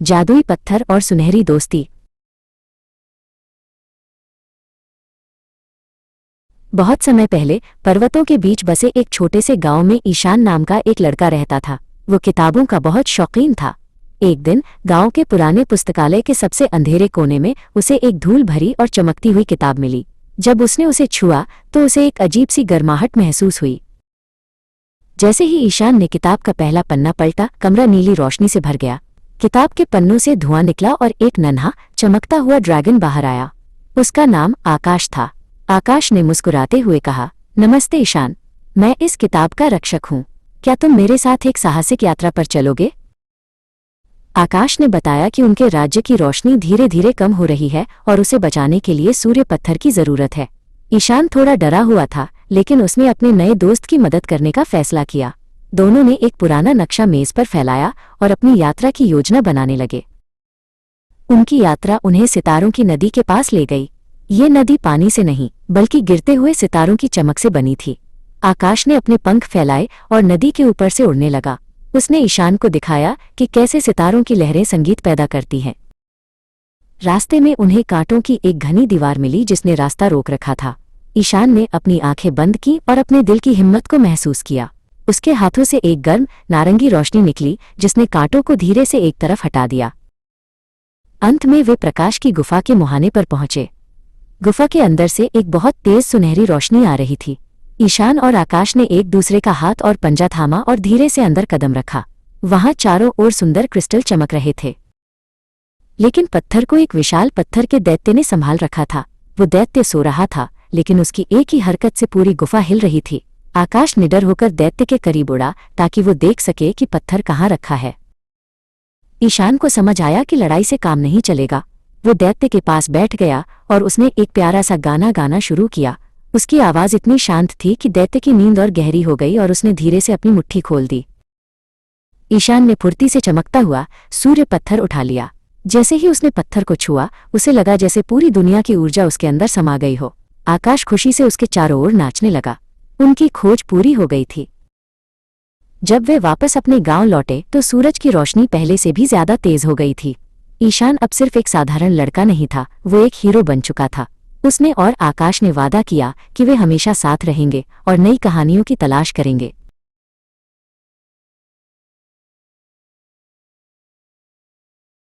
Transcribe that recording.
जादुई पत्थर और सुनहरी दोस्ती। बहुत समय पहले पर्वतों के बीच बसे एक छोटे से गांव में ईशान नाम का एक लड़का रहता था। वो किताबों का बहुत शौकीन था। एक दिन गांव के पुराने पुस्तकालय के सबसे अंधेरे कोने में उसे एक धूल भरी और चमकती हुई किताब मिली। जब उसने उसे छुआ तो उसे एक अजीब सी गर्माहट महसूस हुई। जैसे ही ईशान ने किताब का पहला पन्ना पलटा, कमरा नीली रोशनी से भर गया। किताब के पन्नों से धुआं निकला और एक नन्हा चमकता हुआ ड्रैगन बाहर आया। उसका नाम आकाश था। आकाश ने मुस्कुराते हुए कहा, नमस्ते ईशान, मैं इस किताब का रक्षक हूँ। क्या तुम मेरे साथ एक साहसिक यात्रा पर चलोगे? आकाश ने बताया कि उनके राज्य की रोशनी धीरे धीरे कम हो रही है और उसे बचाने के लिए सूर्य पत्थर की जरूरत है। ईशान थोड़ा डरा हुआ था, लेकिन उसने अपने नए दोस्त की मदद करने का फैसला किया। दोनों ने एक पुराना नक्शा मेज पर फैलाया और अपनी यात्रा की योजना बनाने लगे। उनकी यात्रा उन्हें सितारों की नदी के पास ले गई। ये नदी पानी से नहीं, बल्कि गिरते हुए सितारों की चमक से बनी थी। आकाश ने अपने पंख फैलाए और नदी के ऊपर से उड़ने लगा। उसने ईशान को दिखाया कि कैसे सितारों की लहरें संगीत पैदा करती हैं। रास्ते में उन्हें कांटों की एक घनी दीवार मिली जिसने रास्ता रोक रखा था। ईशान ने अपनी आंखें बंद की और अपने दिल की हिम्मत को महसूस किया। उसके हाथों से एक गर्म नारंगी रोशनी निकली जिसने कांटों को धीरे से एक तरफ हटा दिया। अंत में वे प्रकाश की गुफा के मुहाने पर पहुंचे। गुफा के अंदर से एक बहुत तेज सुनहरी रोशनी आ रही थी। ईशान और आकाश ने एक दूसरे का हाथ और पंजा थामा और धीरे से अंदर कदम रखा। वहां चारों ओर सुंदर क्रिस्टल चमक रहे थे, लेकिन पत्थर को एक विशाल पत्थर के दैत्य ने संभाल रखा था। वो दैत्य सो रहा था, लेकिन उसकी एक ही हरकत से पूरी गुफा हिल रही थी। आकाश निडर होकर दैत्य के करीब उड़ा ताकि वो देख सके कि पत्थर कहाँ रखा है। ईशान को समझ आया कि लड़ाई से काम नहीं चलेगा। वो दैत्य के पास बैठ गया और उसने एक प्यारा सा गाना गाना शुरू किया। उसकी आवाज इतनी शांत थी कि दैत्य की नींद और गहरी हो गई और उसने धीरे से अपनी मुट्ठी खोल दी। ईशान ने फुर्ती से चमकता हुआ सूर्य पत्थर उठा लिया। जैसे ही उसने पत्थर को छुआ, उसे लगा जैसे पूरी दुनिया की ऊर्जा उसके अंदर समा गई हो। आकाश खुशी से उसके चारों ओर नाचने लगा। उनकी खोज पूरी हो गई थी। जब वे वापस अपने गांव लौटे तो सूरज की रोशनी पहले से भी ज्यादा तेज हो गई थी। ईशान अब सिर्फ एक साधारण लड़का नहीं था, वो एक हीरो बन चुका था। उसने और आकाश ने वादा किया कि वे हमेशा साथ रहेंगे और नई कहानियों की तलाश करेंगे।